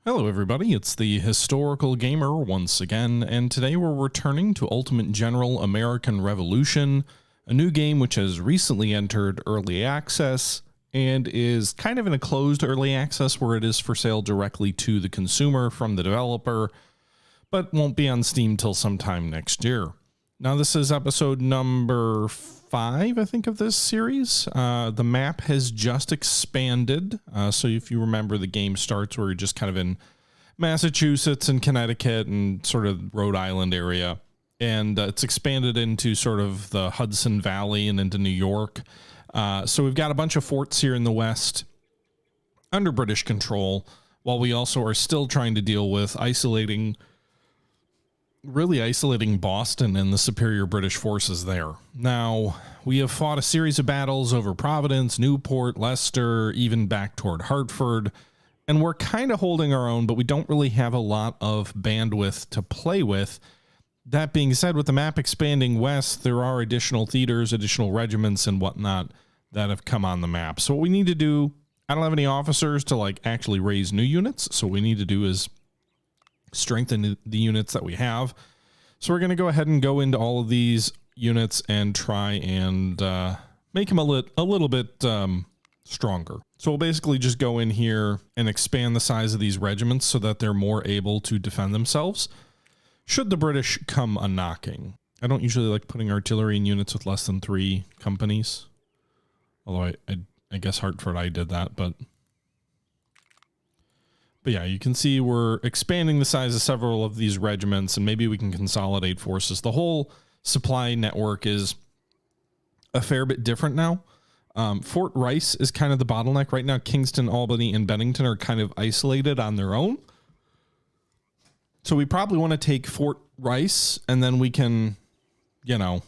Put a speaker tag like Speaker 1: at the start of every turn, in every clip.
Speaker 1: Hello everybody, it's the Historical Gamer once again, and today we're returning to Ultimate General American Revolution, a new game which has recently entered early access and is kind of in a closed early access where it is for sale directly to the consumer from the developer, but won't be on Steam till sometime next year. Now this is episode number 5, I think, of this series. The map has just expanded. So if you remember, the game starts where you're just kind of in Massachusetts and Connecticut and sort of Rhode Island area. And it's expanded into sort of the Hudson Valley and into New York. So we've got a bunch of forts here in the West under British control, while we also are still trying to deal with really isolating Boston and the superior British forces there. Now, we have fought a series of battles over Providence, Newport, Leicester, even back toward Hartford, and we're kind of holding our own, but we don't really have a lot of bandwidth to play with. That being said, with the map expanding west, there are additional theaters, additional regiments, and whatnot that have come on the map. So what we need to do, I don't have any officers to like actually raise new units, so what we need to do is strengthen the units that we have. So we're going to go ahead and go into all of these units and try and make them a little bit stronger. So we'll basically just go in here and expand the size of these regiments so that they're more able to defend themselves should the British come a-knocking. I don't usually like putting artillery in units with less than 3 companies, although I guess Hartford I did that, but yeah, you can see we're expanding the size of several of these regiments, and maybe we can consolidate forces. The whole supply network is a fair bit different now. Fort Rice is kind of the bottleneck right now. Kingston, Albany, and Bennington are kind of isolated on their own. So we probably want to take Fort Rice, and then we can, you know,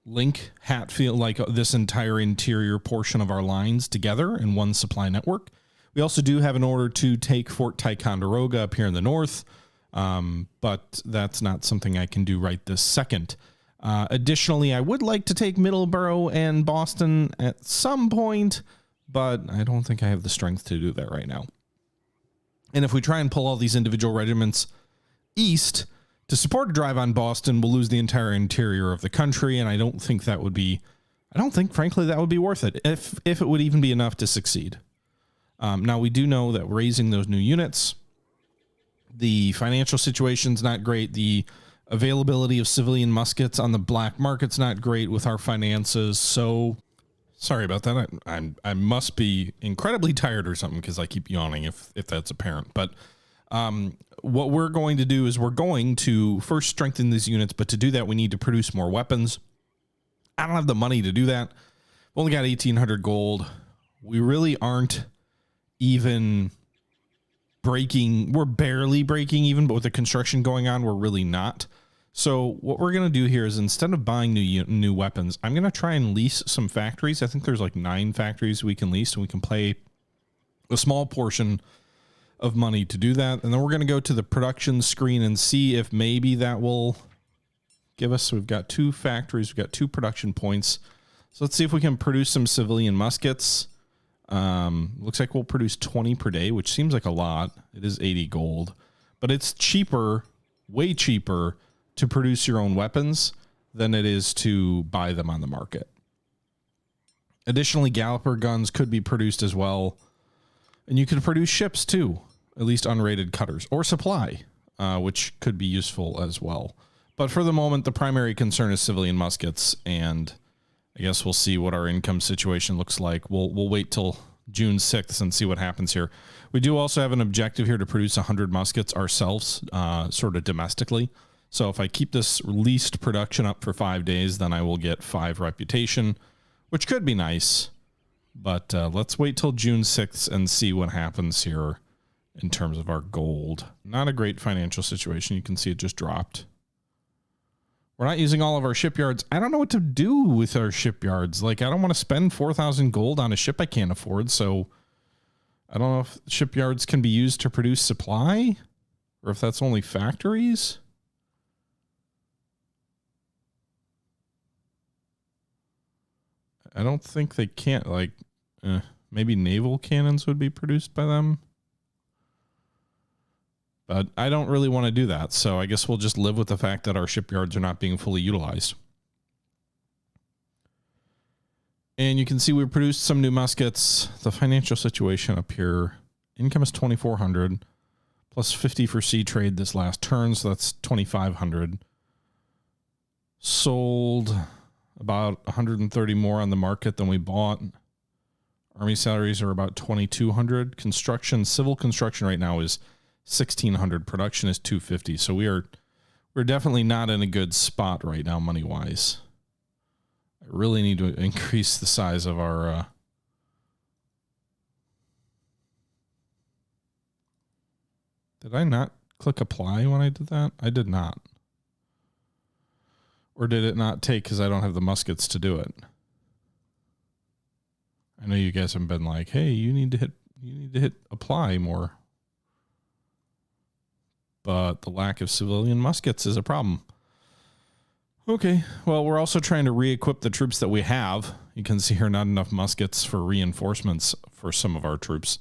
Speaker 1: link Hatfield, like this entire interior portion of our lines together in one supply network. We also do have an order to take Fort Ticonderoga up here in the north, but that's not something I can do right this second. Additionally, I would like to take Middleborough and Boston at some point, but I don't think I have the strength to do that right now. And if we try and pull all these individual regiments east to support a drive on Boston, we'll lose the entire interior of the country, and I don't think, frankly, that would be worth it, if it would even be enough to succeed. Now, we do know that raising those new units, the financial situation's not great. The availability of civilian muskets on the black market's not great with our finances. So sorry about that. I must be incredibly tired or something, because I keep yawning if that's apparent. But what we're going to do is we're going to first strengthen these units. But to do that, we need to produce more weapons. I don't have the money to do that. We've only got 1,800 gold. We really aren't even we're barely breaking even, but with the construction going on, we're really not. So what we're going to do here is, instead of buying new weapons, I'm going to try and lease some factories. I think there's like 9 factories we can lease, and we can pay a small portion of money to do that. And then we're going to go to the production screen and see if maybe that will give us, so we've got 2 factories, we've got 2 production points. So let's see if we can produce some civilian muskets. Looks like we'll produce 20 per day, which seems like a lot. It is 80 gold, but it's cheaper, way cheaper to produce your own weapons than it is to buy them on the market. Additionally, Galloper guns could be produced as well. And you could produce ships too, at least unrated cutters, or supply, which could be useful as well. But for the moment, the primary concern is civilian muskets, and I guess we'll see what our income situation looks like. We'll wait till June 6th and see what happens here. We do also have an objective here to produce 100 muskets ourselves, sort of domestically. So if I keep this leased production up for 5 days, then I will get 5 reputation, which could be nice. But let's wait till June 6th and see what happens here in terms of our gold. Not a great financial situation. You can see it just dropped. We're not using all of our shipyards. I don't know what to do with our shipyards. Like, I don't want to spend 4,000 gold on a ship I can't afford. So I don't know if shipyards can be used to produce supply, or if that's only factories. I don't think they can't, like, maybe naval cannons would be produced by them. But I don't really want to do that. So I guess we'll just live with the fact that our shipyards are not being fully utilized. And you can see we produced some new muskets. The financial situation up here. Income is 2,400 plus 50 for sea trade this last turn. So that's 2,500. Sold about 130 more on the market than we bought. Army salaries are about 2,200. Construction, civil construction right now is 1,600. Production is 250. So we're definitely not in a good spot right now, money wise. I really need to increase the size of our. Did I not click apply when I did that? I did not. Or did it not take because I don't have the muskets to do it? I know you guys have been like, hey, you need to hit apply more. But the lack of civilian muskets is a problem. Okay, well, we're also trying to re-equip the troops that we have. You can see here not enough muskets for reinforcements for some of our troops.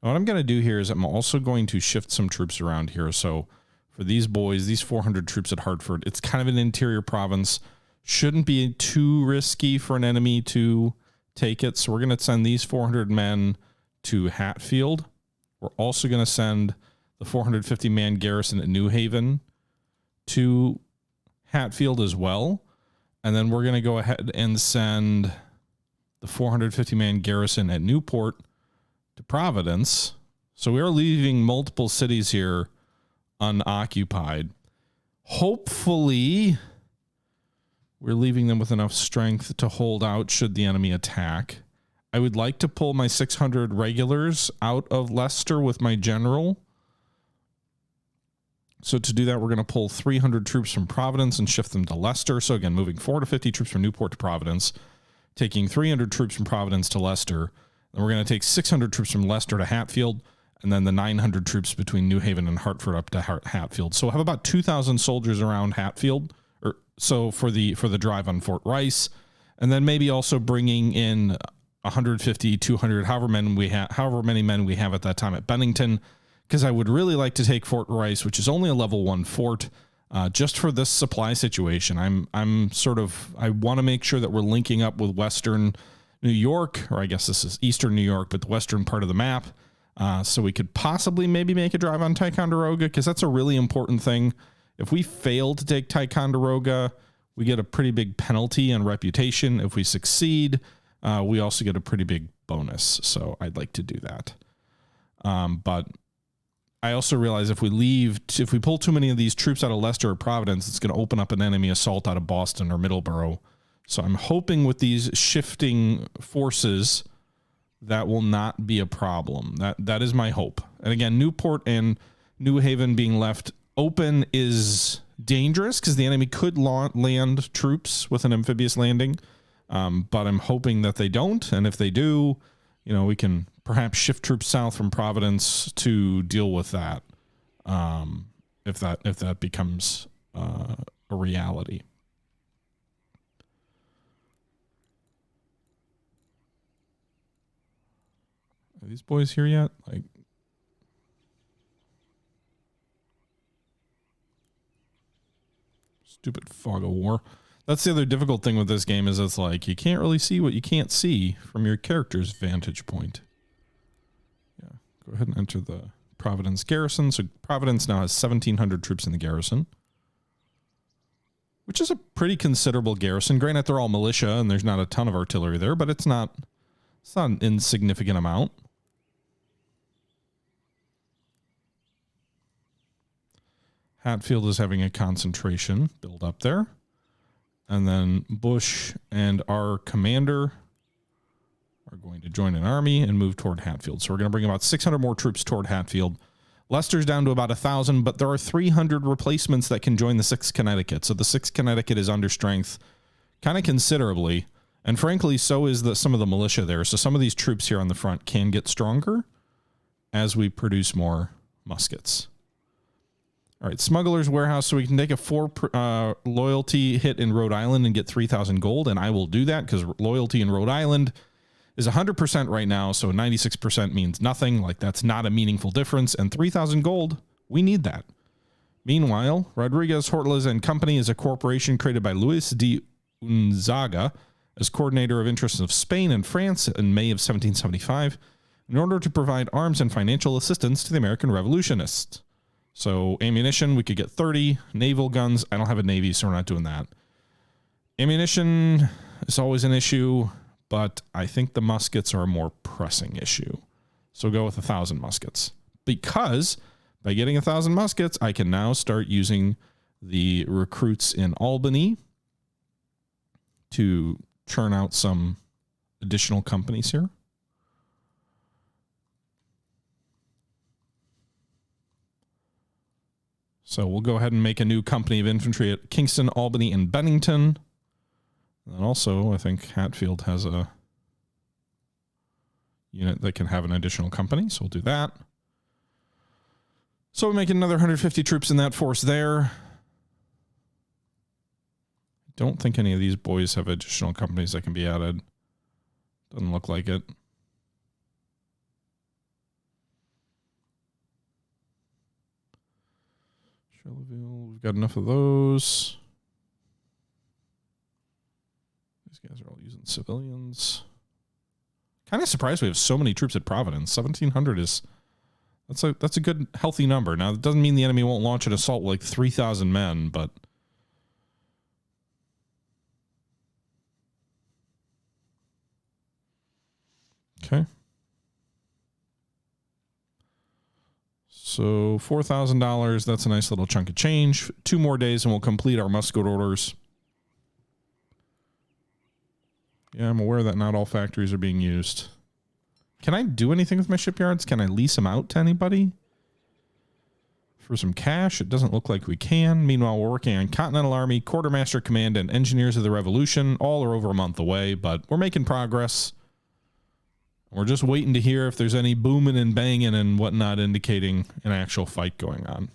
Speaker 1: Now, what I'm going to do here is I'm also going to shift some troops around here. So for these boys, these 400 troops at Hartford, it's kind of an interior province. Shouldn't be too risky for an enemy to take it. So we're going to send these 400 men to Hatfield. We're also going to send the 450-man garrison at New Haven to Hatfield as well. And then we're going to go ahead and send the 450-man garrison at Newport to Providence. So we are leaving multiple cities here unoccupied. Hopefully, we're leaving them with enough strength to hold out should the enemy attack. I would like to pull my 600 regulars out of Leicester with my general. So to do that, we're going to pull 300 troops from Providence and shift them to Leicester. So again, moving 450 troops from Newport to Providence, taking 300 troops from Providence to Leicester. Then we're going to take 600 troops from Leicester to Hatfield, and then the 900 troops between New Haven and Hartford up to Hatfield. So we'll have about 2,000 soldiers around Hatfield, or so for the drive on Fort Rice, and then maybe also bringing in 150, 200, however many men we have at that time at Bennington, because I would really like to take Fort Rice, which is only a level 1 fort, just for this supply situation. I want to make sure that we're linking up with Western New York, or I guess this is Eastern New York, but the western part of the map. So we could possibly maybe make a drive on Ticonderoga, because that's a really important thing. If we fail to take Ticonderoga, we get a pretty big penalty on reputation. If we succeed, we also get a pretty big bonus. So I'd like to do that. But I also realize if we pull too many of these troops out of Leicester or Providence, it's going to open up an enemy assault out of Boston or Middleborough. So I'm hoping with these shifting forces, that will not be a problem. That is my hope. And again, Newport and New Haven being left open is dangerous because the enemy could land troops with an amphibious landing. But I'm hoping that they don't. And if they do, we can perhaps shift troops south from Providence to deal with that. If that becomes a reality. Are these boys here yet? Like, stupid fog of war. That's the other difficult thing with this game is it's like you can't really see what you can't see from your character's vantage point. Yeah, go ahead and enter the Providence garrison. So Providence now has 1,700 troops in the garrison, which is a pretty considerable garrison. Granted, they're all militia and there's not a ton of artillery there, but it's not an insignificant amount. Hatfield is having a concentration build up there. And then Bush and our commander are going to join an army and move toward Hatfield. So we're going to bring about 600 more troops toward Hatfield. Leicester's down to about 1,000, but there are 300 replacements that can join the 6th Connecticut. So the 6th Connecticut is under strength kind of considerably. And frankly, so is some of the militia there. So some of these troops here on the front can get stronger as we produce more muskets. All right, Smuggler's Warehouse. So we can take a 4 loyalty hit in Rhode Island and get 3,000 gold. And I will do that because loyalty in Rhode Island is 100% right now. So 96% means nothing. Like that's not a meaningful difference. And 3,000 gold We need that. Meanwhile, Rodriguez, Hortles and Company is a corporation created by Luis de Unzaga as coordinator of interests of Spain and France in May of 1775 in order to provide arms and financial assistance to the American revolutionists. So ammunition, we could get 30. Naval guns, I don't have a navy, so we're not doing that. Ammunition is always an issue, but I think the muskets are a more pressing issue. So go with 1,000 muskets. Because by getting 1,000 muskets, I can now start using the recruits in Albany to churn out some additional companies here. So we'll go ahead and make a new company of infantry at Kingston, Albany, and Bennington. And also, I think Hatfield has a unit that can have an additional company, so we'll do that. So we'll make another 150 troops in that force there. Don't think any of these boys have additional companies that can be added. Doesn't look like it. Charleville, we've got enough of those. These guys are all using civilians. Kind of surprised we have so many troops at Providence. 1,700 is that's a good healthy number. Now that doesn't mean the enemy won't launch an assault with like 3,000 men, but okay. So $4,000, that's a nice little chunk of change. 2 more days and we'll complete our musket orders. Yeah, I'm aware that not all factories are being used. Can I do anything with my shipyards? Can I lease them out to anybody? For some cash? It doesn't look like we can. Meanwhile, we're working on Continental Army, Quartermaster Command, and Engineers of the Revolution. All are over a month away, but we're making progress. We're just waiting to hear if there's any booming and banging and whatnot indicating an actual fight going on.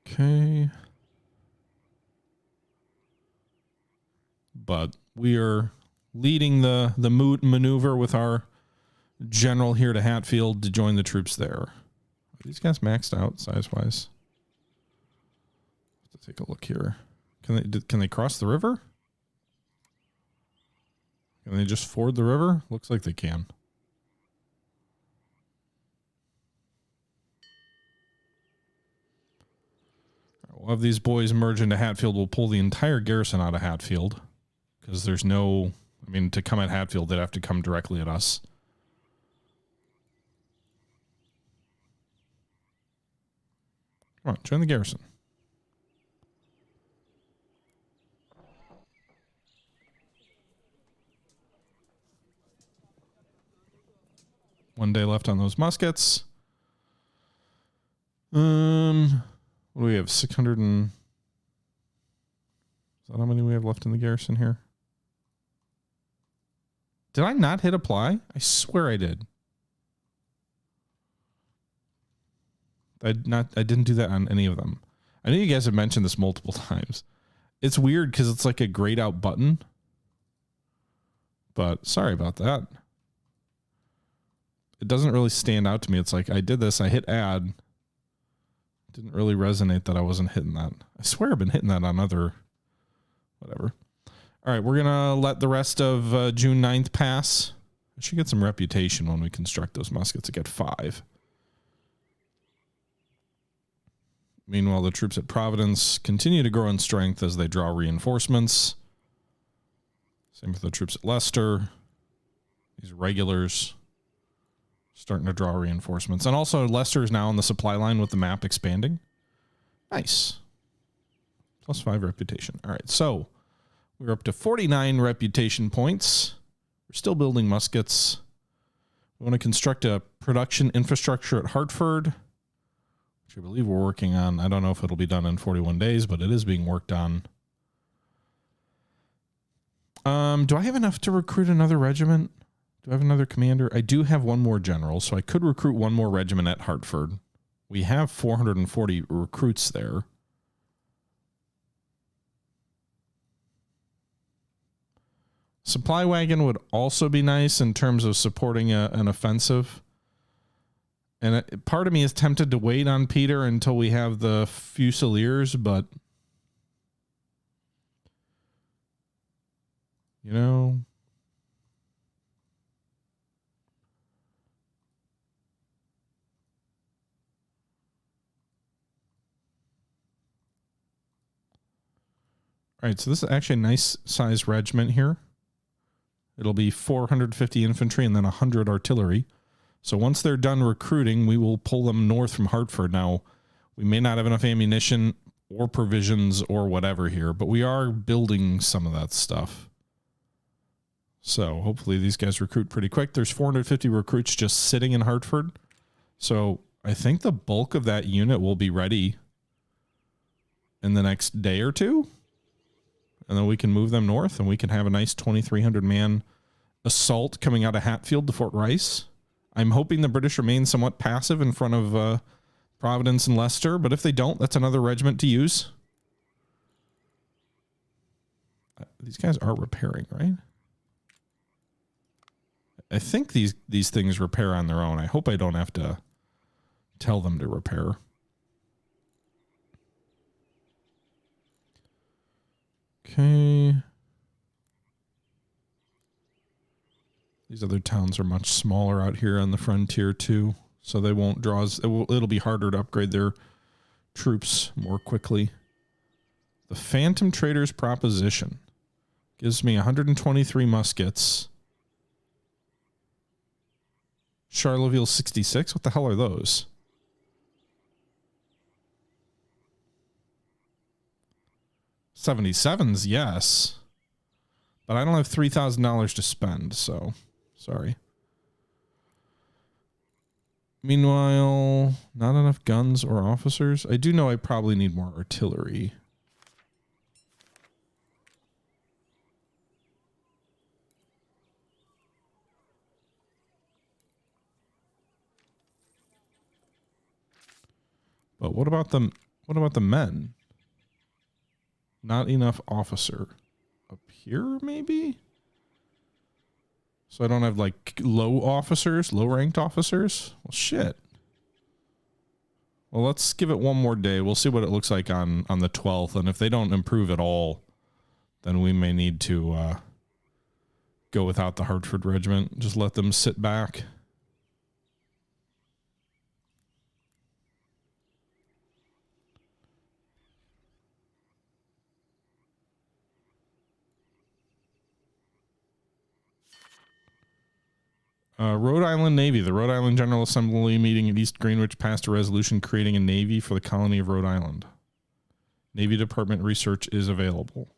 Speaker 1: Okay. But we are leading the maneuver with our general here to Hatfield to join the troops there. Are these guys maxed out size-wise? Let's take a look here. Can they cross the river? Can they just ford the river? Looks like they can. We'll have these boys merge into Hatfield. We'll pull the entire garrison out of Hatfield. Because there's no... I mean, to come at Hatfield, they'd have to come directly at us. Come on, join the garrison. One day left on those muskets. What do we have? 600 and... Is that how many we have left in the garrison here? Did I not hit apply? I swear I did. I didn't do that on any of them. I know you guys have mentioned this multiple times. It's weird because it's like a grayed out button. But sorry about that. It doesn't really stand out to me. It's like I did this, I hit add. It didn't really resonate that I wasn't hitting that. I swear I've been hitting that on other whatever. All right, we're going to let the rest of June 9th pass. I should get some reputation when we construct those muskets. I get 5. Meanwhile, the troops at Providence continue to grow in strength as they draw reinforcements. Same with the troops at Leicester. These regulars starting to draw reinforcements. And also, Leicester is now on the supply line with the map expanding. Nice. +5 reputation. All right, so... We're up to 49 reputation points. We're still building muskets. We want to construct a production infrastructure at Hartford, which I believe we're working on. I don't know if it'll be done in 41 days, but it is being worked on. Do I have enough to recruit another regiment? Do I have another commander? I do have one more general, so I could recruit one more regiment at Hartford. We have 440 recruits there. Supply wagon would also be nice in terms of supporting an offensive. And part of me is tempted to wait on Peter until we have the Fusiliers, but you know, all right, so this is actually a nice size regiment here. It'll be 450 infantry and then 100 artillery. So once they're done recruiting, we will pull them north from Hartford. Now, we may not have enough ammunition or provisions or whatever here, but we are building some of that stuff. So hopefully these guys recruit pretty quick. There's 450 recruits just sitting in Hartford. So I think the bulk of that unit will be ready in the next day or two. And then we can move them north and we can have a nice 2,300 man assault coming out of Hatfield to Fort Rice. I'm hoping the British remain somewhat passive in front of Providence and Leicester, but if they don't, that's another regiment to use. These guys are repairing, right? I think these things repair on their own. I hope I don't have to tell them to repair. Okay. These other towns are much smaller out here on the frontier too, so they won't draw as it'll be harder to upgrade their troops more quickly. The Phantom Traders Proposition gives me 123 muskets. Charleville 66. What the hell are those? $77s, yes. But I don't have $3,000 to spend, so sorry. Meanwhile, not enough guns or officers. I do know I probably need more artillery. But what about the men? Not enough officer. Up here, maybe? So I don't have, like, low officers? Low-ranked officers? Well, shit. Well, let's give it one more day. We'll see what it looks like on the 12th. And if they don't improve at all, then we may need to go without the Hartford Regiment. Just let them sit back. Rhode Island Navy. The Rhode Island General Assembly meeting at East Greenwich passed a resolution creating a Navy for the colony of Rhode Island. Navy Department research is available.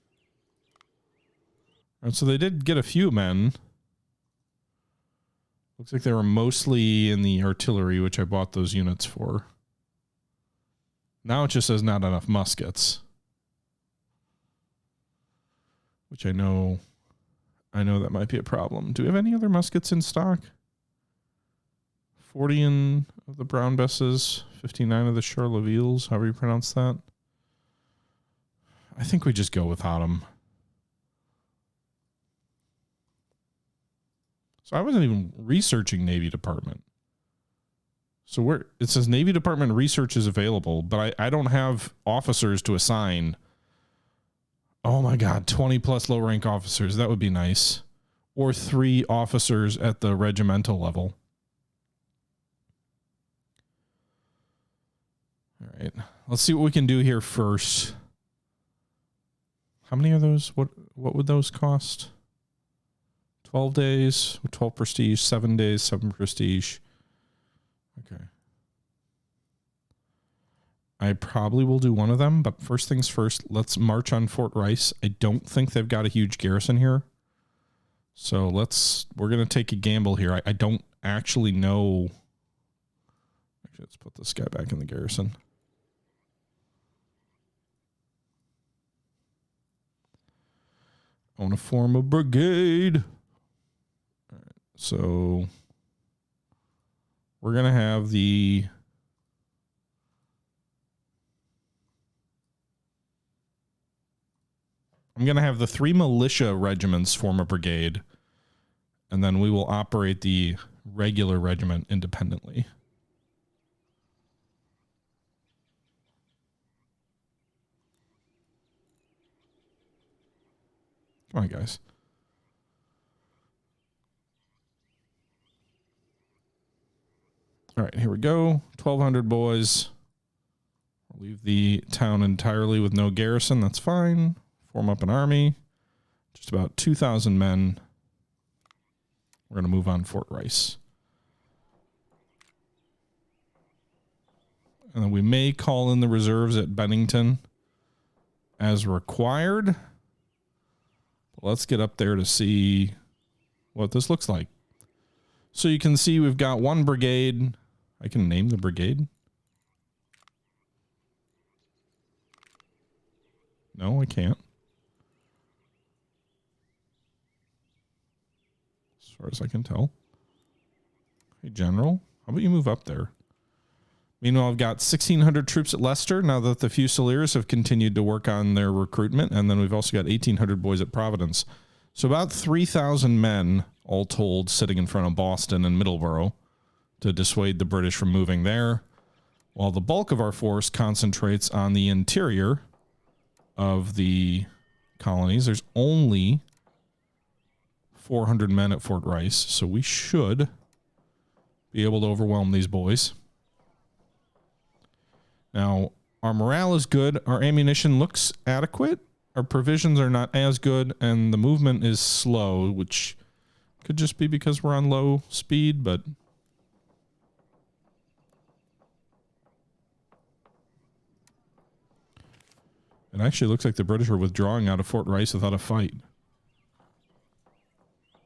Speaker 1: And so they did get a few men. Looks like they were mostly in the artillery, which I bought those units for. Now it just says not enough muskets. Which I know that might be a problem. Do we have any other muskets in stock? 40 of the Brown Besses, 59 of the Charlevilles, however you pronounce that. I think we just go without them. So I wasn't even researching Navy Department. So it says Navy Department research is available, but I don't have officers to assign. Oh my God, 20 plus low rank officers. That would be nice. Or 3 officers at the regimental level. All right, let's see what we can do here first. How many are those? What would those cost? 12 days, 12 prestige, 7 days, 7 prestige. Okay. I probably will do one of them, but first things first, let's march on Fort Rice. I don't think they've got a huge garrison here. So we're going to take a gamble here. I don't actually know. Actually, let's put this guy back in the garrison. I want to form a brigade. All right, so we're going to have I'm going to have the 3 militia regiments form a brigade, and then we will operate the regular regiment independently. Come on, guys. All right, here we go. 1,200 boys. We'll leave the town entirely with no garrison. That's fine. Form up an army. Just about 2,000 men. We're going to move on Fort Rice. And then we may call in the reserves at Bennington as required. But let's get up there to see what this looks like. So you can see we've got one brigade. I can name the brigade. No, I can't. As far as I can tell. Hey, General, how about you move up there? Meanwhile, I've got 1,600 troops at Leicester now that the Fusiliers have continued to work on their recruitment. And then we've also got 1,800 boys at Providence. So about 3,000 men, all told, sitting in front of Boston and Middleborough to dissuade the British from moving there, while the bulk of our force concentrates on the interior of the colonies. There's only 400 men at Fort Rice, so we should be able to overwhelm these boys. Now, our morale is good. Our ammunition looks adequate. Our provisions are not as good, and the movement is slow, which could just be because we're on low speed, but it actually looks like the British are withdrawing out of Fort Rice without a fight.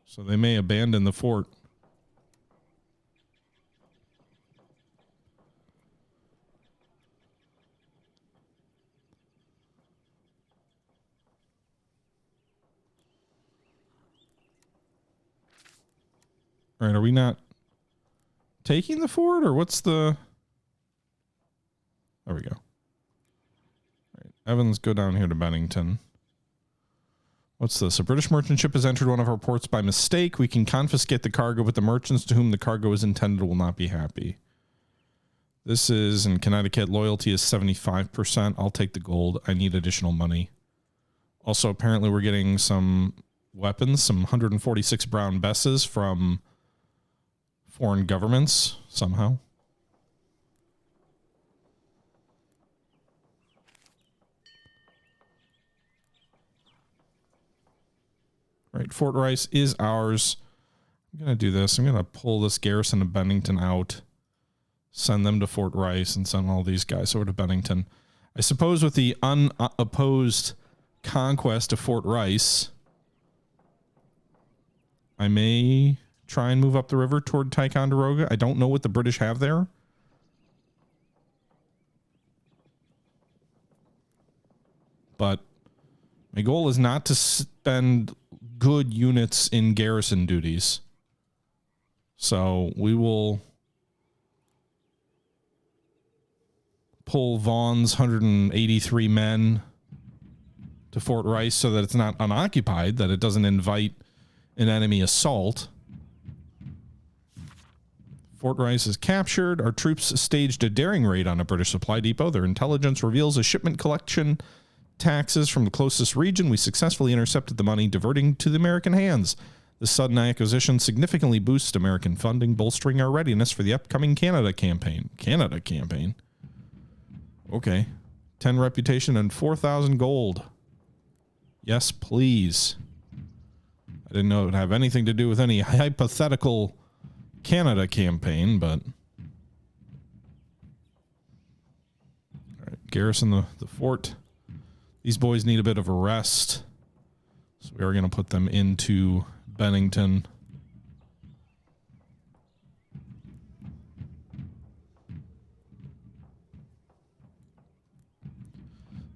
Speaker 1: So they may abandon the fort. All right, are we not taking the fort, or what's the... There we go. All right, Evans, go down here to Bennington. What's this? A British merchant ship has entered one of our ports by mistake. We can confiscate the cargo, but the merchants to whom the cargo is intended will not be happy. This is in Connecticut. Loyalty is 75%. I'll take the gold. I need additional money. Also, apparently we're getting some weapons, some 146 Brown Besses from foreign governments somehow. Right, Fort Rice is ours. I'm going to do this. I'm going to pull this garrison of Bennington out, send them to Fort Rice, and send all these guys over to Bennington. I suppose with the unopposed conquest of Fort Rice, I may try and move up the river toward Ticonderoga. I don't know what the British have there. But my goal is not to spend good units in garrison duties. So we will pull Vaughan's 183 men to Fort Rice so that it's not unoccupied, that it doesn't invite an enemy assault. Fort Rice is captured. Our troops staged a daring raid on a British supply depot. Their intelligence reveals a shipment collection taxes from the closest region. We successfully intercepted the money, diverting to the American hands. The sudden acquisition significantly boosts American funding, bolstering our readiness for the upcoming Canada campaign. Canada campaign? Okay. 10 reputation and 4,000 gold. Yes, please. I didn't know it would have anything to do with any hypothetical Canada campaign, but... All right, garrison the fort. These boys need a bit of a rest, so we are going to put them into Bennington.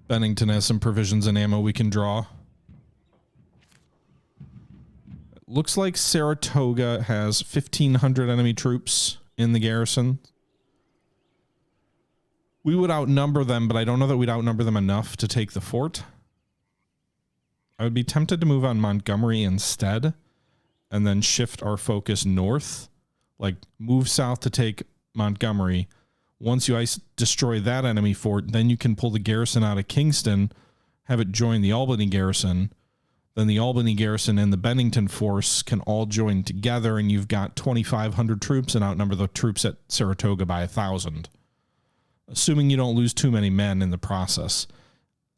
Speaker 1: Bennington has some provisions and ammo we can draw. It looks like Saratoga has 1,500 enemy troops in the garrison. We would outnumber them, but I don't know that we'd outnumber them enough to take the fort. I would be tempted to move on Montgomery instead and then shift our focus north. Like, move south to take Montgomery. Once you destroy that enemy fort, then you can pull the garrison out of Kingston, have it join the Albany garrison. then the Albany garrison and the Bennington force can all join together, and you've got 2,500 troops and outnumber the troops at Saratoga by 1,000. Assuming you don't lose too many men in the process.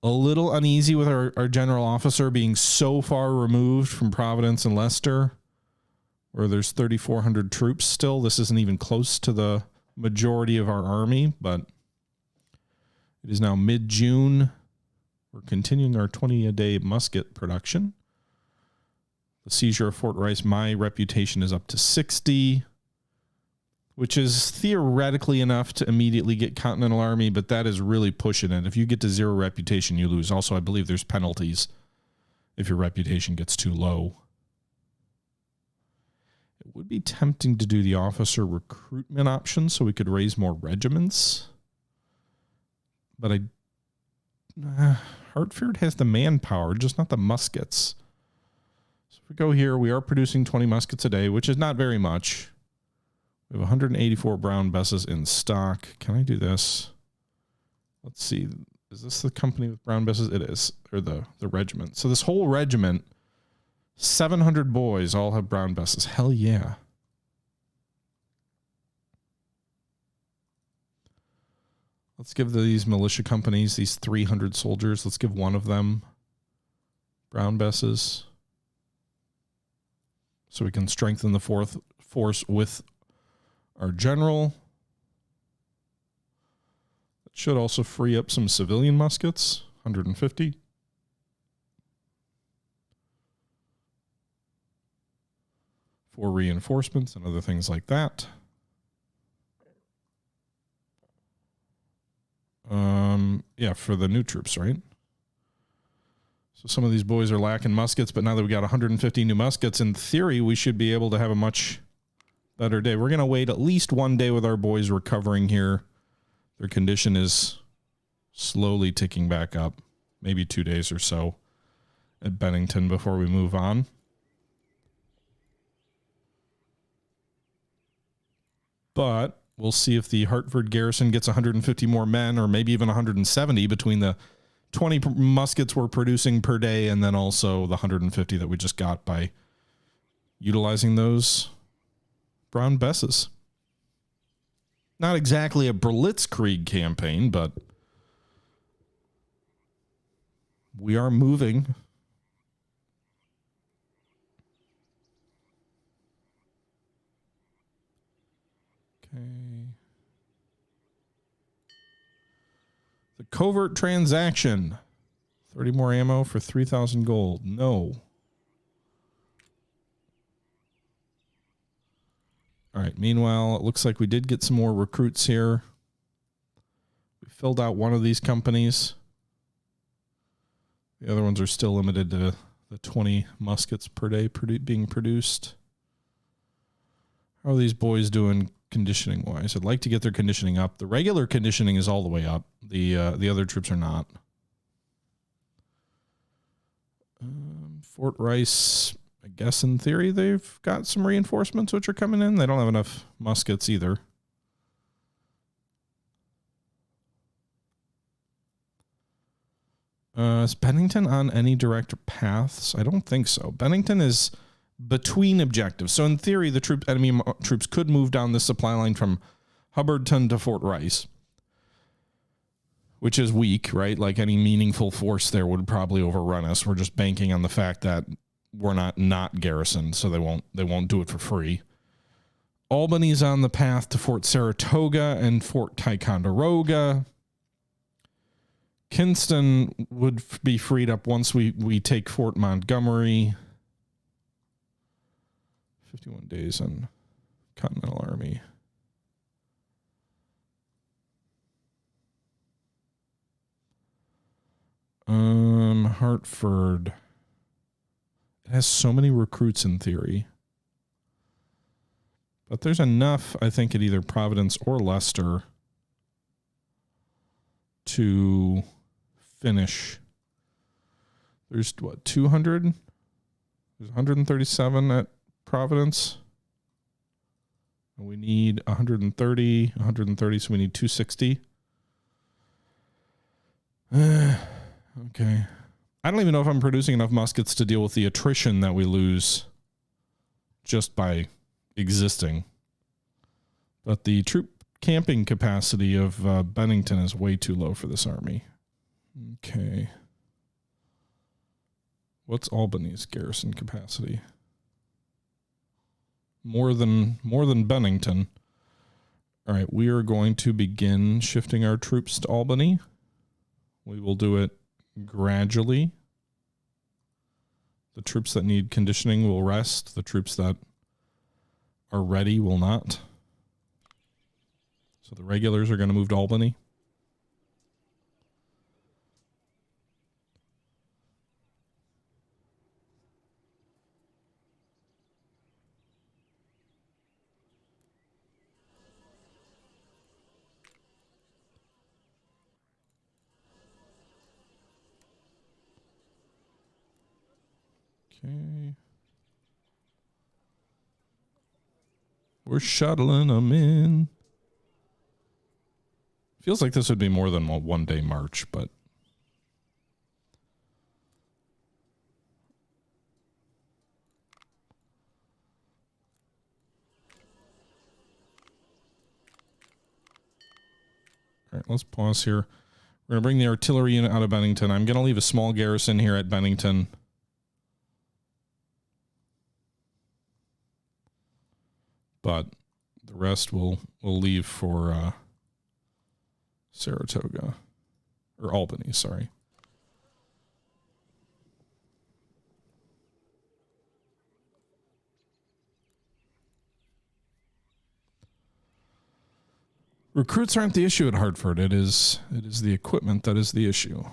Speaker 1: A little uneasy with our general officer being so far removed from Providence and Leicester, where there's 3,400 troops still. This isn't even close to the majority of our army, but it is now mid-June. We're continuing our 20-a-day musket production. The seizure of Fort Rice, my reputation is up to 60, which is theoretically enough to immediately get Continental Army, but that is really pushing it. If you get to 0 reputation, you lose. Also, I believe there's penalties if your reputation gets too low. It would be tempting to do the officer recruitment option so we could raise more regiments. But Hartford has the manpower, just not the muskets. So if we go here, we are producing 20 muskets a day, which is not very much. We have 184 Brown Besses in stock. Can I do this? Let's see. Is this the company with Brown Besses? It is. Or the regiment. So this whole regiment, 700 boys all have Brown Besses. Hell yeah. Let's give these militia companies, these 300 soldiers, let's give one of them Brown Besses. So we can strengthen the fourth force with our general. That should also free up some civilian muskets, 150. For reinforcements and other things like that. Yeah, for the new troops, right? So some of these boys are lacking muskets, but now that we got 150 new muskets, in theory, we should be able to have a much better day. We're going to wait at least one day with our boys recovering here. Their condition is slowly ticking back up, maybe 2 days or so at Bennington before we move on. But we'll see if the Hartford garrison gets 150 more men, or maybe even 170 between the 20 muskets we're producing per day and then also the 150 that we just got by utilizing those Brown Besses. Not exactly a Blitzkrieg campaign, but we are moving. Okay. The covert transaction. 30 more ammo for 3,000 gold. No. All right. Meanwhile, it looks like we did get some more recruits here. We filled out one of these companies. The other ones are still limited to the 20 muskets per day being produced. How are these boys doing conditioning wise? I'd like to get their conditioning up. The regular conditioning is all the way up. The other troops are not. Fort Rice, I guess in theory they've got some reinforcements which are coming in. They don't have enough muskets either. Is Bennington on any direct paths? I don't think so. Bennington is between objectives. So in theory, the enemy troops could move down the supply line from Hubbardton to Fort Rice, which is weak, right? Like any meaningful force there would probably overrun us. We're just banking on the fact that we're not garrisoned, so they won't do it for free. Albany's on the path to Fort Saratoga and Fort Ticonderoga. Kinston would be freed up once we take Fort Montgomery. 51 days on Continental Army. Hartford. It has so many recruits in theory. But there's enough, I think, at either Providence or Leicester to finish. There's what, 200? There's 137 at Providence. And we need 130, so we need 260. Okay. I don't even know if I'm producing enough muskets to deal with the attrition that we lose just by existing. But the troop camping capacity of Bennington is way too low for this army. Okay. What's Albany's garrison capacity? More than Bennington. All right, we are going to begin shifting our troops to Albany. We will do it gradually. The troops that need conditioning will rest. The troops that are ready will not. So the regulars are going to move to Albany. Okay. We're shuttling them in. Feels like this would be more than a one-day march, but... All right, let's pause here. We're going to bring the artillery unit out of Bennington. I'm going to leave a small garrison here at Bennington. But the rest we'll leave for Saratoga. Or Albany, sorry. Recruits aren't the issue at Hartford. It is the equipment that is the issue. All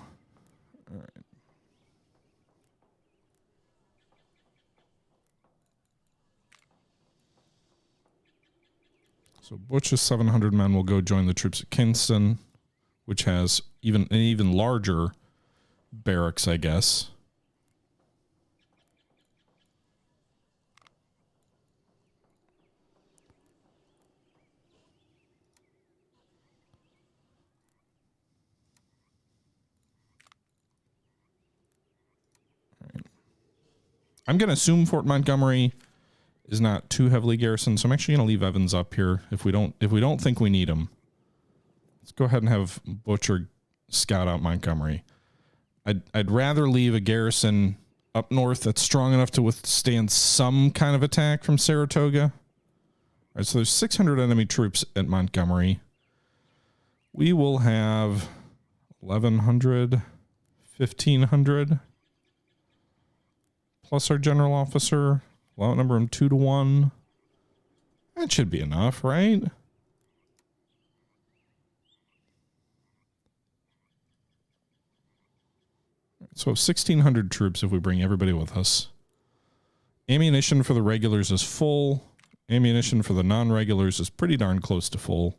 Speaker 1: right. So Butch's 700 men will go join the troops at Kingston, which has an even larger barracks, I guess. I'm going to assume Fort Montgomery is not too heavily garrisoned, so I'm actually going to leave Evans up here if we don't think we need him. Let's go ahead and have Butcher scout out Montgomery. I'd rather leave a garrison up north that's strong enough to withstand some kind of attack from Saratoga. All right, so there's 600 enemy troops at Montgomery. We will have 1,100, 1,500. Plus our general officer. We'll outnumber him 2 to 1. That should be enough, right? So 1,600 troops if we bring everybody with us. Ammunition for the regulars is full. Ammunition for the non-regulars is pretty darn close to full.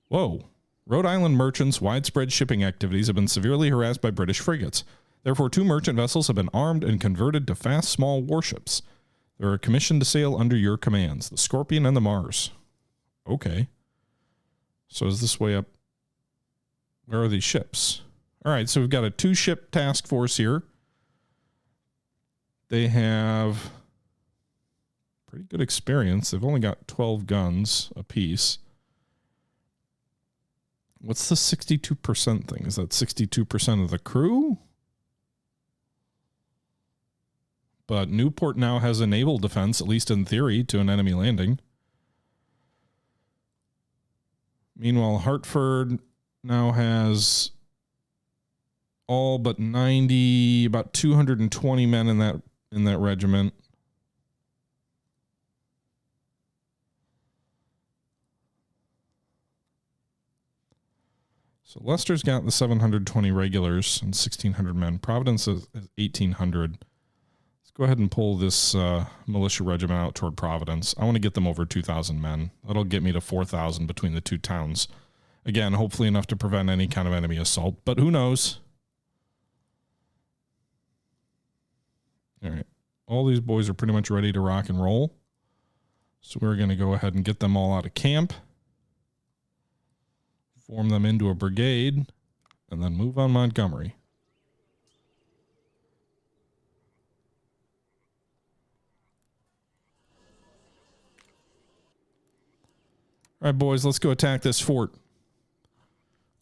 Speaker 1: Whoa. Rhode Island merchants' widespread shipping activities have been severely harassed by British frigates. Therefore, 2 merchant vessels have been armed and converted to fast small warships. They are commissioned to sail under your commands, the Scorpion and the Mars. Okay. So is this way up? Where are these ships? All right, so we've got a 2-ship task force here. They have pretty good experience. They've only got 12 guns apiece. What's the 62% thing? Is that 62% of the crew? But Newport now has a naval defense, at least in theory, to an enemy landing. Meanwhile, Hartford now has all but 90, about 220 men in that regiment. So Leicester's got the 720 regulars and 1,600 men. Providence is 1,800. Go ahead and pull this militia regiment out toward Providence. I want to get them over 2,000 men. That'll get me to 4,000 between the two towns. Again, hopefully enough to prevent any kind of enemy assault, but who knows? All right. All these boys are pretty much ready to rock and roll. So we're going to go ahead and get them all out of camp. Form them into a brigade, and then move on Montgomery. All right, boys, let's go attack this fort.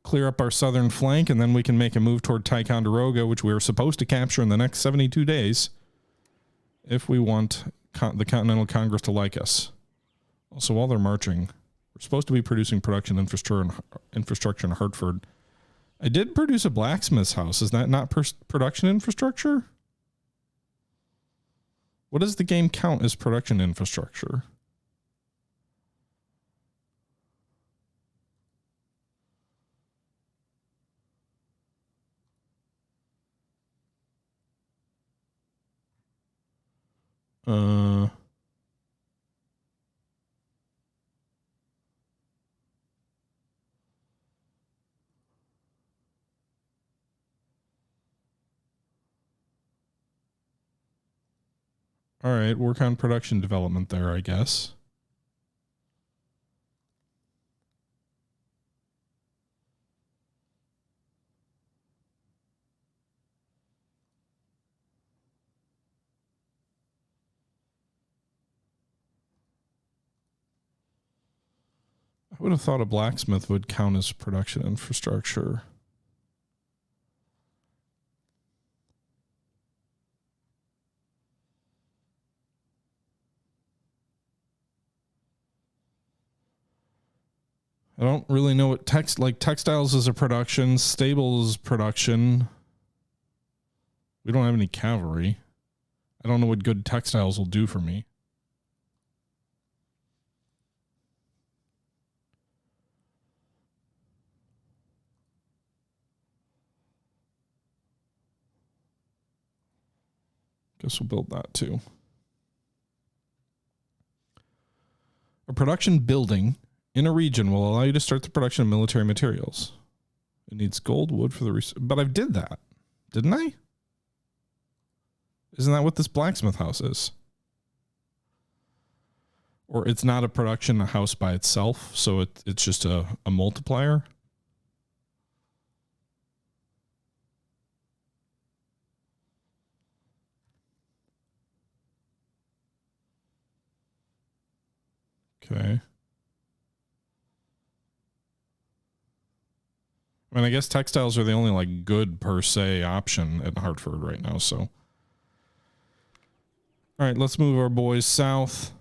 Speaker 1: Clear up our southern flank, and then we can make a move toward Ticonderoga, which we are supposed to capture in the next 72 days if we want the Continental Congress to like us. Also, while they're marching, we're supposed to be producing production infrastructure in Hartford. I did produce a blacksmith's house. Is that not production infrastructure? What does the game count as production infrastructure? All right, work on production development there, I guess. I would have thought a blacksmith would count as production infrastructure. I don't really know what textiles is a production, stables production. We don't have any cavalry. I don't know what good textiles will do for me. Guess we'll build that too. A production building in a region will allow you to start the production of military materials. It needs gold, wood for the... But I did that, didn't I? Isn't that what this blacksmith house is? Or it's not a production house by itself, so it's just a multiplier? Okay. I mean, I guess textiles are the only, like, good per se option at Hartford right now, so. All right, let's move our boys south.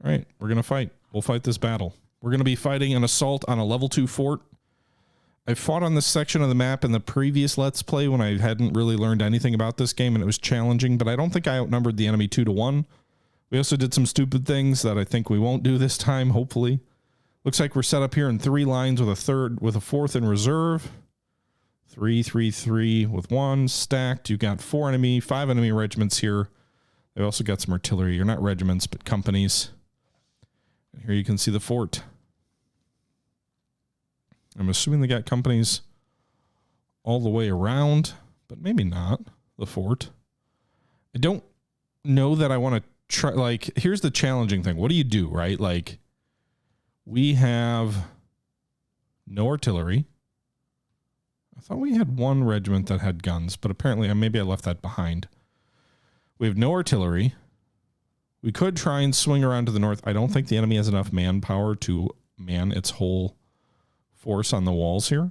Speaker 1: All right, we're going to fight. We'll fight this battle. We're going to be fighting an assault on a level 2 fort. I fought on this section of the map in the previous Let's Play when I hadn't really learned anything about this game and it was challenging, but I don't think I outnumbered the enemy 2-1. We also did some stupid things that I think we won't do this time, hopefully. Looks like we're set up here in 3 lines with a fourth in reserve. 3, 3, 3 with 1 stacked. You've got 5 enemy regiments here. They've also got some artillery. You're not regiments, but companies. And here you can see the fort. I'm assuming they got companies all the way around, but maybe not, the fort. I don't know that I want to try, like, here's the challenging thing. What do you do, right? Like, we have no artillery. I thought we had 1 regiment that had guns, but apparently maybe I left that behind. We have no artillery. We could try and swing around to the north. I don't think the enemy has enough manpower to man its whole force on the walls here.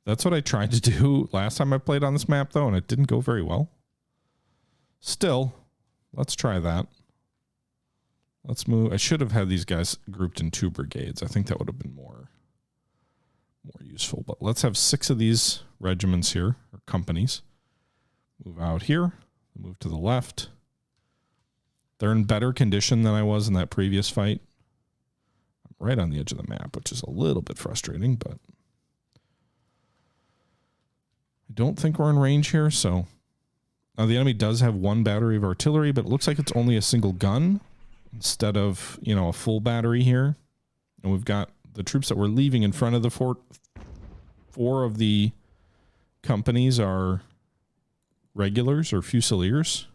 Speaker 1: That's what I tried to do last time I played on this map, though, and it didn't go very well. Still, let's try that. Let's move. I should have had these guys grouped in 2 brigades. I think that would have been more useful. But let's have 6 of these regiments here, or companies. Move out here. Move to the left. They're in better condition than I was in that previous fight. I'm right on the edge of the map, which is a little bit frustrating, but I don't think we're in range here, so... Now, the enemy does have 1 battery of artillery, but it looks like it's only a single gun instead of, you know, a full battery here. And we've got the troops that we're leaving in front of the fort. 4 of the companies are regulars or fusiliers.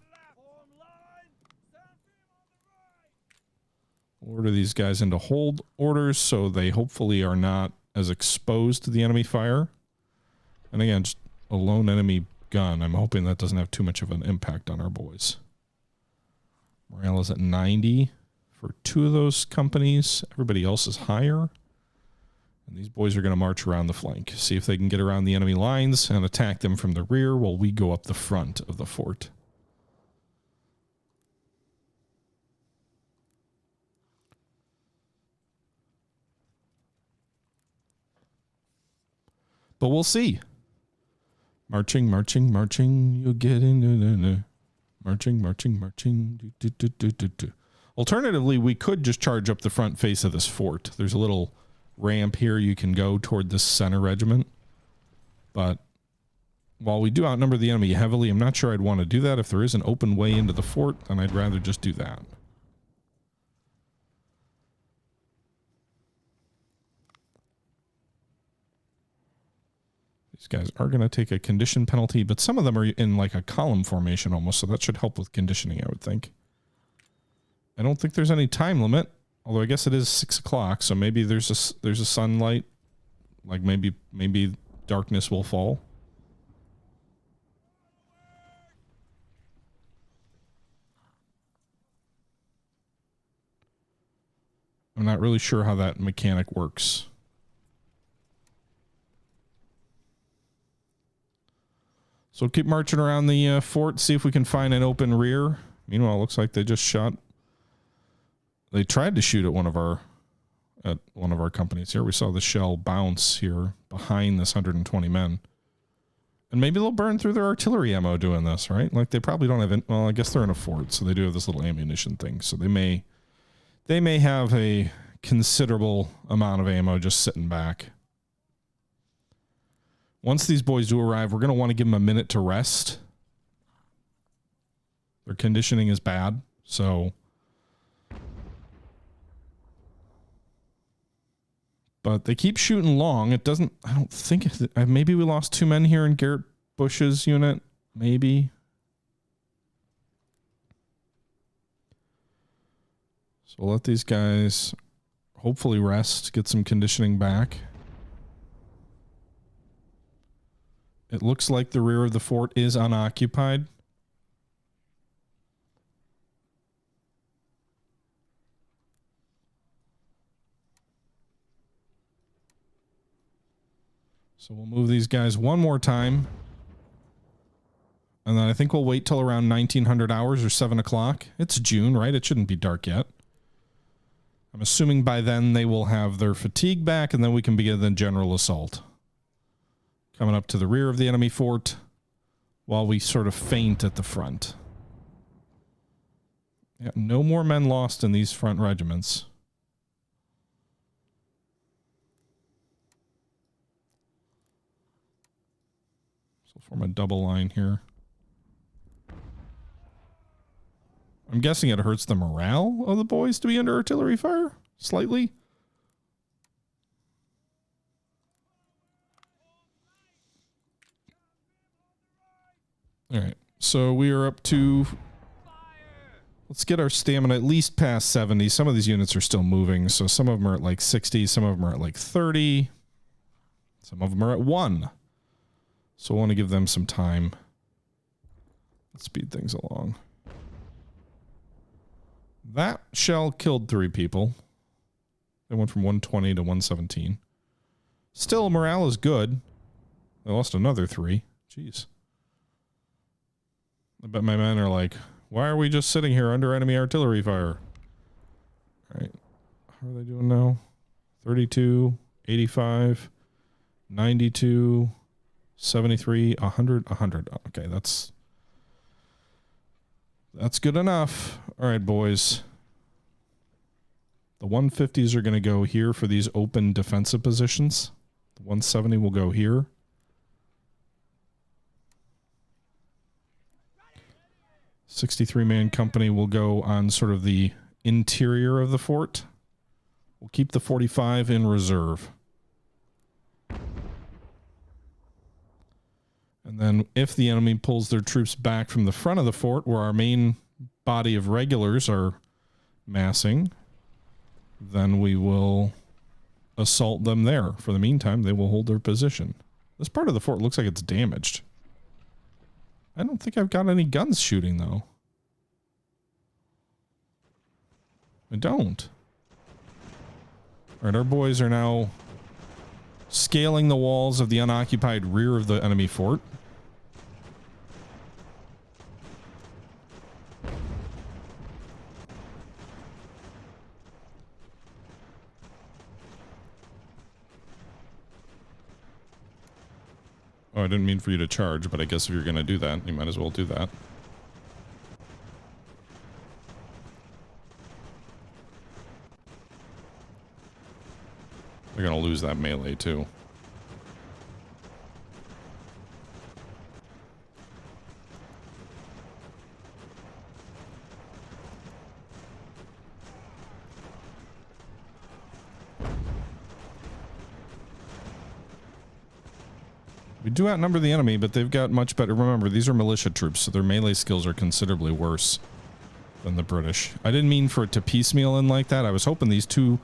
Speaker 1: Order these guys into hold orders so they hopefully are not as exposed to the enemy fire. And again, just a lone enemy gun. I'm hoping that doesn't have too much of an impact on our boys. Morale is at 90 for 2 of those companies. Everybody else is higher. And these boys are going to march around the flank. See if they can get around the enemy lines and attack them from the rear while we go up the front of the fort. But we'll see. Marching, marching, marching. You'll get into marching, marching, marching. Alternatively, we could just charge up the front face of this fort. There's a little ramp here you can go toward this center regiment. But while we do outnumber the enemy heavily, I'm not sure I'd want to do that. If there is an open way into the fort, then I'd rather just do that. These guys are going to take a condition penalty, but some of them are in like a column formation almost, so that should help with conditioning, I would think. I don't think there's any time limit, although I guess it is 6 o'clock, so maybe there's a sunlight, like maybe darkness will fall. I'm not really sure how that mechanic works. So keep marching around the fort, see if we can find an open rear. Meanwhile, it looks like they just shot. They tried to shoot at one of our companies here. We saw the shell bounce here behind this 120 men. And maybe they'll burn through their artillery ammo doing this, right? Like they probably don't have, well, I guess they're in a fort, so they do have this little ammunition thing. So they may have a considerable amount of ammo just sitting back. Once these boys do arrive, we're going to want to give them a minute to rest. Their conditioning is bad, so. But they keep shooting long. It doesn't, I don't think, maybe we lost 2 men here in Garrett Bush's unit. Maybe. So we'll let these guys hopefully rest, get some conditioning back. It looks like the rear of the fort is unoccupied. So we'll move these guys one more time. And then I think we'll wait till around 1900 hours or 7 o'clock. It's June, right? It shouldn't be dark yet. I'm assuming by then they will have their fatigue back, and then we can begin the general assault. Coming up to the rear of the enemy fort while we sort of feint at the front. Yeah, no more men lost in these front regiments. So form a double line here. I'm guessing it hurts the morale of the boys to be under artillery fire slightly. All right, so we are up to, let's get our stamina at least past 70. Some of these units are still moving, so some of them are at like 60, some of them are at like 30, some of them are at 1. So I want to give them some time. Let's speed things along. That shell killed 3 people. They went from 120 to 117. Still, morale is good. They lost another 3. Jeez. I bet my men are like, why are we just sitting here under enemy artillery fire? All right. How are they doing now? 32, 85, 92, 73, 100, 100. Okay, that's good enough. All right, boys. The 150s are going to go here for these open defensive positions. The 170 will go here. 63-man company will go on sort of the interior of the fort. We'll keep the 45 in reserve. And then if the enemy pulls their troops back from the front of the fort where our main body of regulars are massing, then we will assault them there. For the meantime, they will hold their position. This part of the fort looks like it's damaged. I don't think I've got any guns shooting, though. I don't. All right, our boys are now scaling the walls of the unoccupied rear of the enemy fort. Oh, I didn't mean for you to charge, but I guess if you're going to do that, you might as well do that. They're going to lose that melee, too. We do outnumber the enemy, but they've got much better. Remember, these are militia troops, so their melee skills are considerably worse than the British. I didn't mean for it to piecemeal in like that. I was hoping these two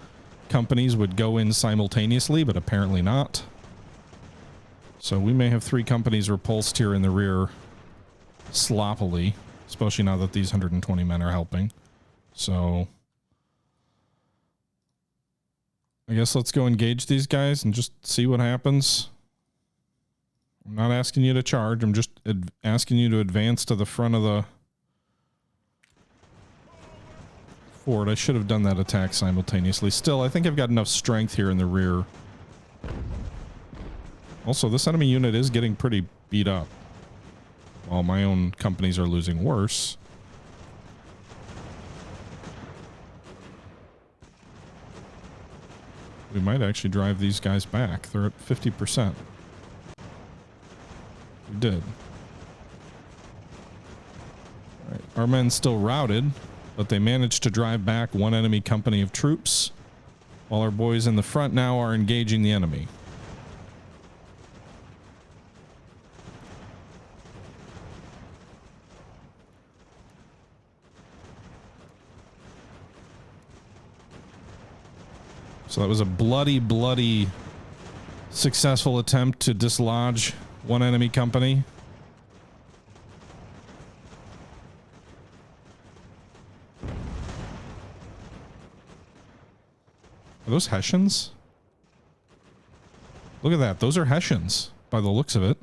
Speaker 1: companies would go in simultaneously, but apparently not. So we may have 3 companies repulsed here in the rear sloppily, especially now that these 120 men are helping. So I guess let's go engage these guys and just see what happens. I'm not asking you to charge. I'm just asking you to advance to the front of the fort. I should have done that attack simultaneously. Still, I think I've got enough strength here in the rear. Also, this enemy unit is getting pretty beat up, while my own companies are losing worse. We might actually drive these guys back. They're at 50%. We did. All right. Our men still routed, but they managed to drive back one enemy company of troops, while our boys in the front now are engaging the enemy. So that was a bloody successful attempt to dislodge one enemy company. Are those Hessians? Look at that. Those are Hessians by the looks of it.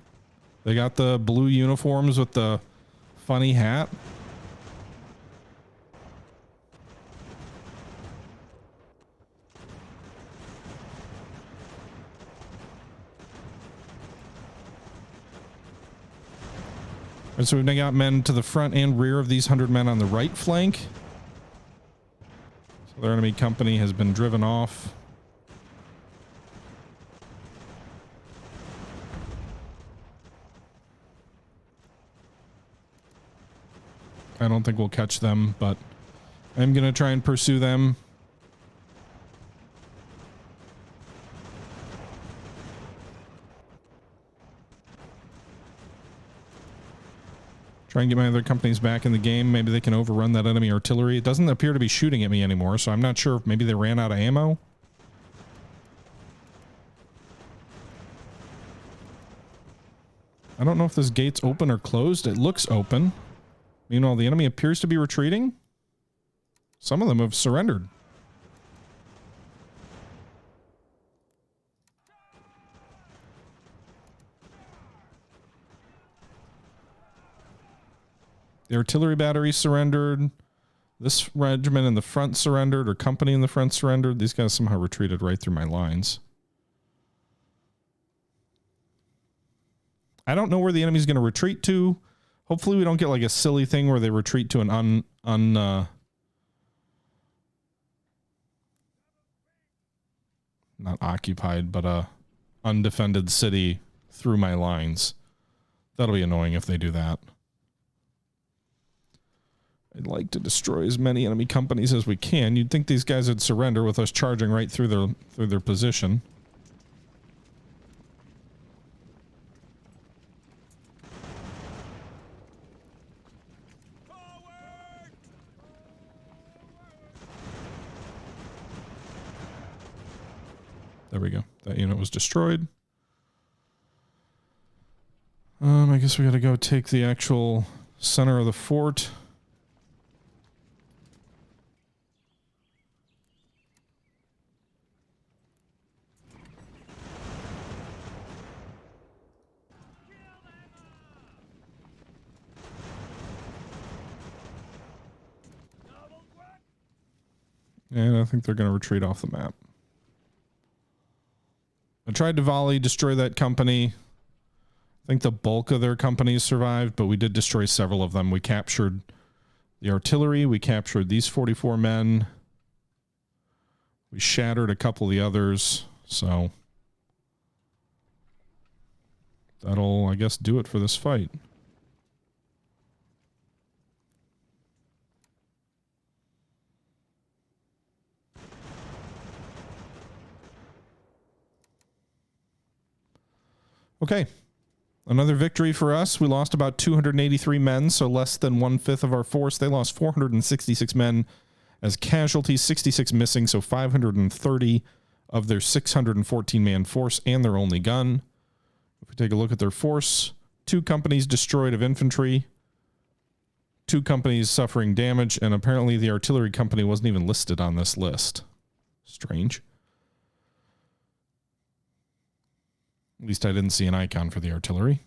Speaker 1: They got the blue uniforms with the funny hat. And so we've now got men to the front and rear of these 100 men on the right flank. So their enemy company has been driven off. I don't think we'll catch them, but I'm going to try and pursue them. Try and get my other companies back in the game. Maybe they can overrun that enemy artillery. It doesn't appear to be shooting at me anymore, so I'm not sure if maybe they ran out of ammo. I don't know if this gate's open or closed. It looks open. Meanwhile, the enemy appears to be retreating. Some of them have surrendered. The artillery battery surrendered. This regiment in the front surrendered, or company in the front surrendered. These guys somehow retreated right through my lines. I don't know where the enemy's going to retreat to. Hopefully we don't get like a silly thing where they retreat to an not occupied, but a undefended city through my lines. That'll be annoying if they do that. I'd like to destroy as many enemy companies as we can. You'd think these guys would surrender with us charging right through their position. There we go. That unit was destroyed. I guess we gotta go take the actual center of the fort. And I think they're going to retreat off the map. I tried to volley, destroy that company. I think the bulk of their companies survived, but we did destroy several of them. We captured the artillery. We captured these 44 men. We shattered a couple of the others. So that'll, I guess, do it for this fight. Okay. Another victory for us. We lost about 283 men, so less than 1/5 of our force. They lost 466 men as casualties, 66 missing, so 530 of their 614-man force and their only gun. If we take a look at their force, 2 companies destroyed of infantry, 2 companies suffering damage, and apparently the artillery company wasn't even listed on this list. Strange. At least I didn't see an icon for the artillery.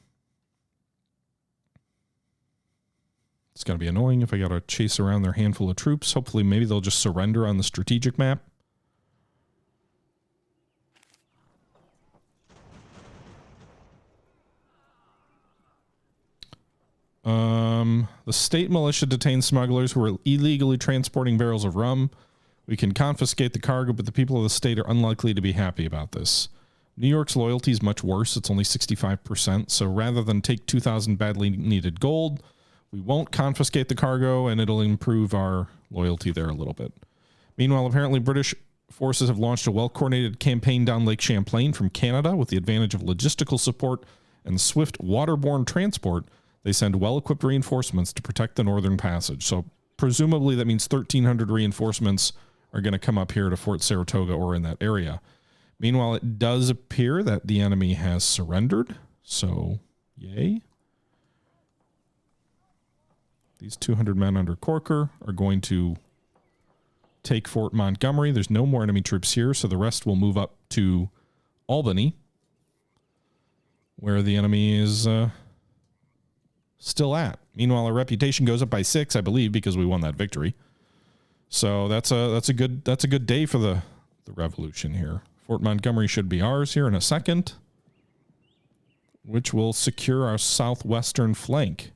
Speaker 1: It's going to be annoying if I got to chase around their handful of troops. Hopefully, maybe they'll just surrender on the strategic map. The state militia detained smugglers who were illegally transporting barrels of rum. We can confiscate the cargo, but the people of the state are unlikely to be happy about this. New York's loyalty is much worse. It's only 65%. So rather than take 2,000 badly needed gold, we won't confiscate the cargo, and it'll improve our loyalty there a little bit. Meanwhile, apparently British forces have launched a well-coordinated campaign down Lake Champlain from Canada with the advantage of logistical support and swift waterborne transport. They send well-equipped reinforcements to protect the northern passage. So presumably that means 1,300 reinforcements are going to come up here to Fort Saratoga or in that area. Meanwhile, it does appear that the enemy has surrendered, so yay. These 200 men under Corker are going to take Fort Montgomery. There's no more enemy troops here, so the rest will move up to Albany, where the enemy is still at. Meanwhile, our reputation goes up by 6, I believe, because we won that victory. So that's a good day for the revolution here. Fort Montgomery should be ours here in a second, which will secure our southwestern flank.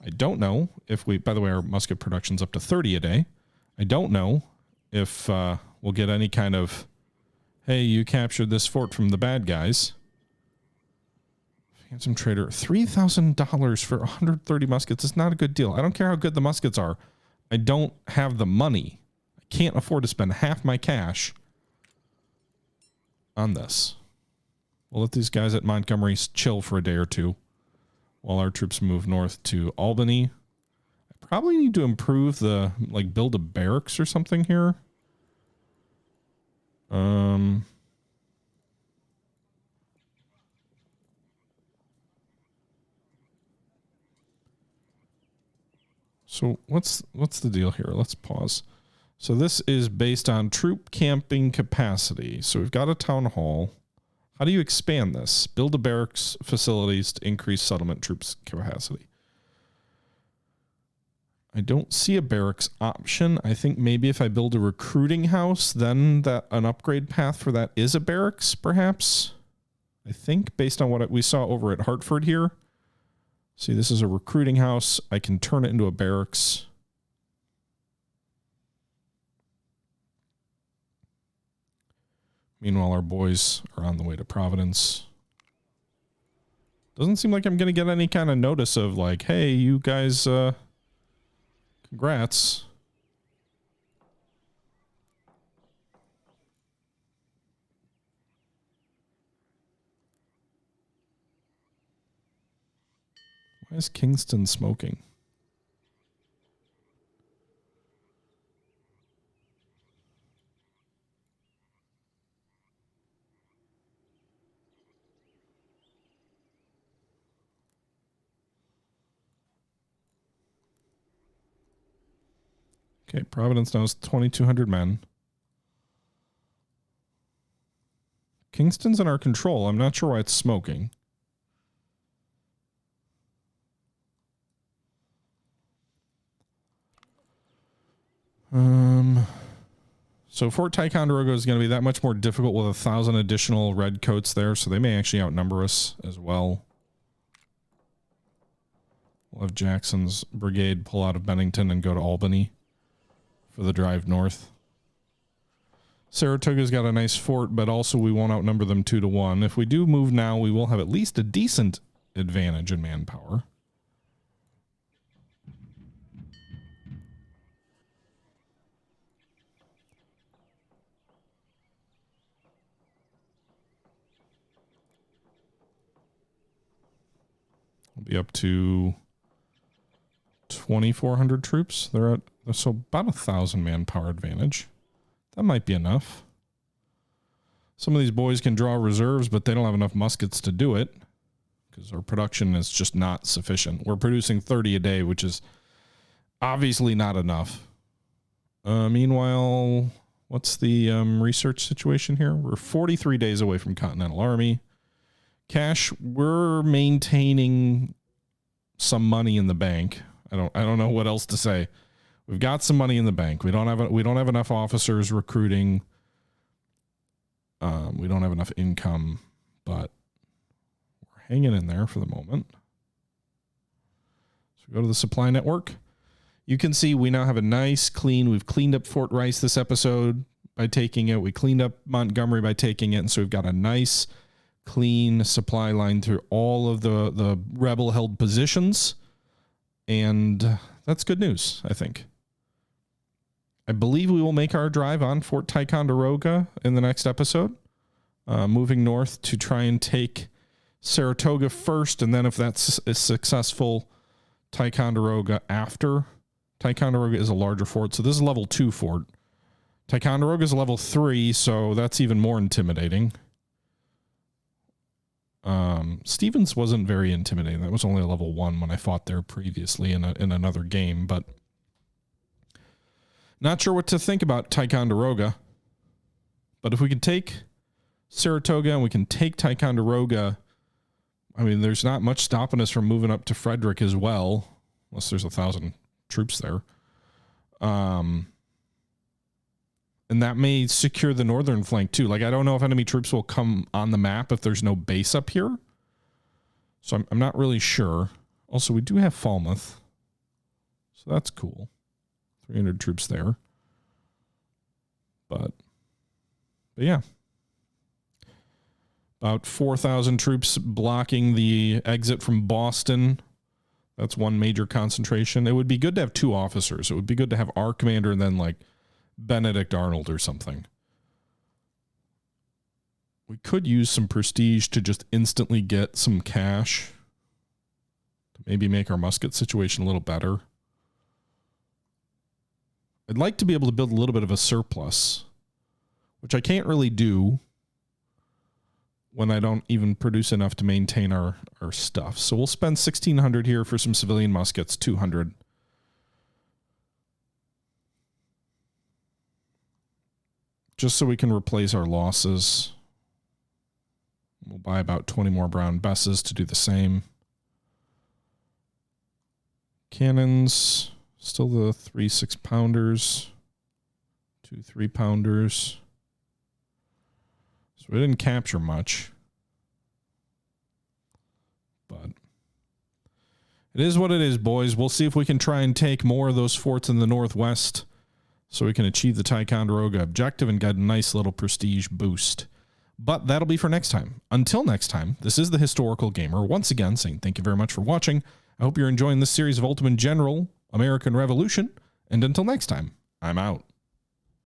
Speaker 1: I don't know if we, by the way, our musket production's up to 30 a day. I don't know if we'll get any kind of, hey, you captured this fort from the bad guys. Handsome trader, $3,000 for 130 muskets is not a good deal. I don't care how good the muskets are. I don't have the money. I can't afford to spend half my cash on this. We'll let these guys at Montgomery chill for a day or two while our troops move north to Albany. I probably need to improve the, like, build a barracks or something here. So what's the deal here? Let's pause. So this is based on troop camping capacity. So we've got a town hall. How do you expand this? Build a barracks facilities to increase settlement troops capacity. I don't see a barracks option. I think maybe if I build a recruiting house, then that an upgrade path for that is a barracks, perhaps. I think based on what we saw over at Hartford here. See, this is a recruiting house. I can turn it into a barracks. Meanwhile, our boys are on the way to Providence. Doesn't seem like I'm going to get any kind of notice of like, hey, you guys, congrats. Why is Kingston smoking? Okay, Providence now has 2,200 men. Kingston's in our control. I'm not sure why it's smoking. So Fort Ticonderoga is going to be that much more difficult with 1,000 additional red coats there, so they may actually outnumber us as well. We'll have Jackson's brigade pull out of Bennington and go to Albany for the drive north. Saratoga's got a nice fort, but also we won't outnumber them 2-1. If we do move now, we will have at least a decent advantage in manpower. We'll be up to 2,400 troops. They're at so about 1,000 manpower advantage. That might be enough. Some of these boys can draw reserves, but they don't have enough muskets to do it because our production is just not sufficient. We're producing 30 a day, which is obviously not enough. Meanwhile, what's the research situation here? We're 43 days away from Continental Army. Cash, we're maintaining some money in the bank. I don't know what else to say. We've got some money in the bank. We don't have enough officers recruiting. We don't have enough income, but we're hanging in there for the moment. So we go to the supply network. You can see we now have a nice clean. We've cleaned up Fort Rice this episode by taking it. We cleaned up Montgomery by taking it, and so we've got a nice clean supply line through all of the rebel held positions, and that's good news, I think. I believe we will make our drive on Fort Ticonderoga in the next episode, moving north to try and take Saratoga first, and then if that's successful, Ticonderoga after. Ticonderoga is a larger fort, so this is a level 2 fort. Ticonderoga is a level 3, so that's even more intimidating. Stevens wasn't very intimidating. That was only a level 1 when I fought there previously in another game, but not sure what to think about Ticonderoga. But if we can take Saratoga and we can take Ticonderoga, I mean, there's not much stopping us from moving up to Frederick as well, unless there's 1,000 troops there. And that may secure the northern flank too. Like, I don't know if enemy troops will come on the map if there's no base up here. So I'm not really sure. Also, we do have Falmouth. So that's cool. 300 troops there. But yeah. About 4,000 troops blocking the exit from Boston. That's one major concentration. It would be good to have 2 officers. It would be good to have our commander and then like Benedict Arnold or something. We could use some prestige to just instantly get some cash to maybe make our musket situation a little better. I'd like to be able to build a little bit of a surplus, which I can't really do when I don't even produce enough to maintain our stuff. So we'll spend 1,600 here for some civilian muskets, 200. Just so we can replace our losses. We'll buy about 20 more Brown Besses to do the same. Cannons, still the 3 6-pounders, 2 3-pounders. So we didn't capture much. But it is what it is, boys. We'll see if we can try and take more of those forts in the northwest so we can achieve the Ticonderoga objective and get a nice little prestige boost. But that'll be for next time. Until next time, this is the Historical Gamer once again saying thank you very much for watching. I hope you're enjoying this series of Ultimate General American Revolution. And until next time, I'm out.